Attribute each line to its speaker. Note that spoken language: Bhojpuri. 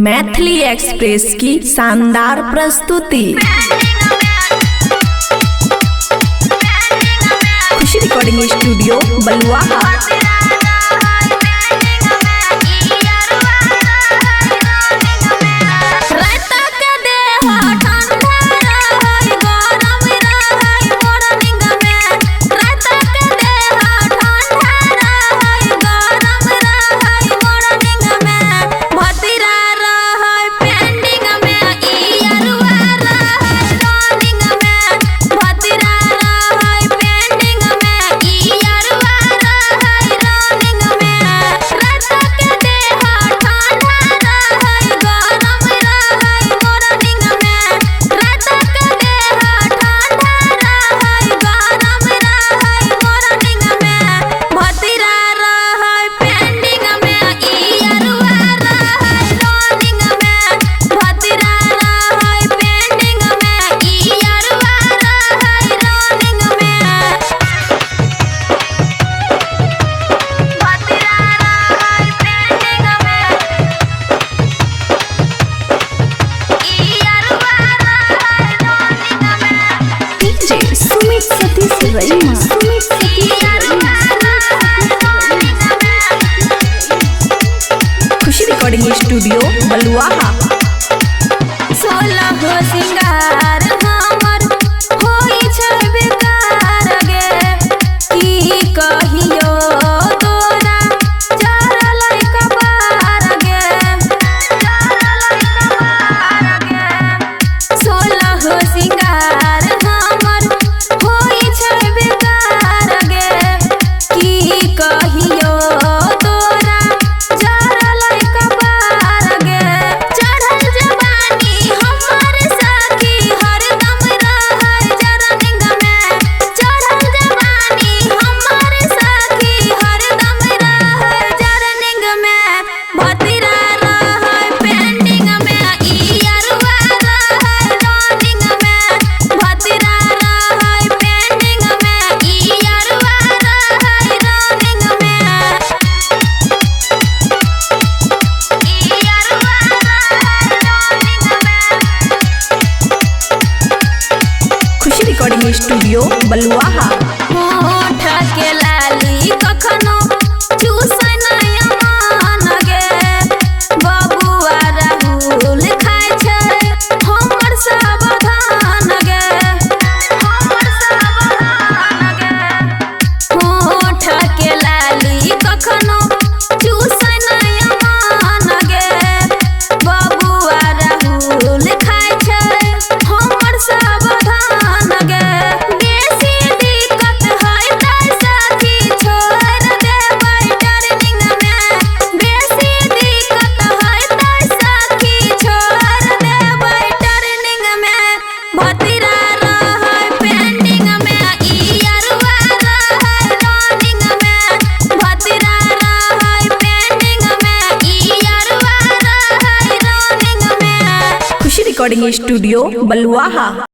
Speaker 1: मैथिली एक्सप्रेस की शानदार प्रस्तुति। खुशी रिकॉर्डिंग स्टूडियो बलुआहा। खुशी रिकॉर्डिंग स्टूडियो बलुआहा।
Speaker 2: 16 हो सिंगार हमर होई छै बेकार गे, की कहियो तोरा चढ़ल कपार गे, 16 हो सिंगार हमर होई छै बेकार गे, की कहियो तोरा चढ़ल कपार गे। चढ़ल जवानी हमर सखी हरदम रहै जरनिंग में, चढ़ल जवानी हमर सखी हरदम रहै जरनिंग में, भतीरा रहै पेंडिंग में, ई अरुआ रहै रनिंग में, भतीरा रहै पेंडिंग में, ई अरुआ रहै रनिंग में, ई अरुआ रहै रनिंग में।
Speaker 1: खुशी रिकॉर्डिंग स्टूडियो बलुआहा।
Speaker 2: होठ के लाली कखनो चूसै नै मान गे, बबुआ राहुल खाय छै हमर सावधान गे, हमर सावधान गे। होठ के लाली कखनो चूसै नै मान गे, बबुआ राहुल खाय छै हमर सावधान गे। बेसी दिक्कत है तै सखी छोड़ देबै टर्निंग में, बेसी दिक्कत है तै सखी छोड़ देबै टर्निंग में, भतीरा रहै पेंडिंग में, ई अरुआ रहै रनिंग में, भतीरा रहै पेंडिंग में, ई अरुआ रहै रनिंग में।
Speaker 1: खुशी रिकॉर्डिंग स्टूडियो बलुआहा।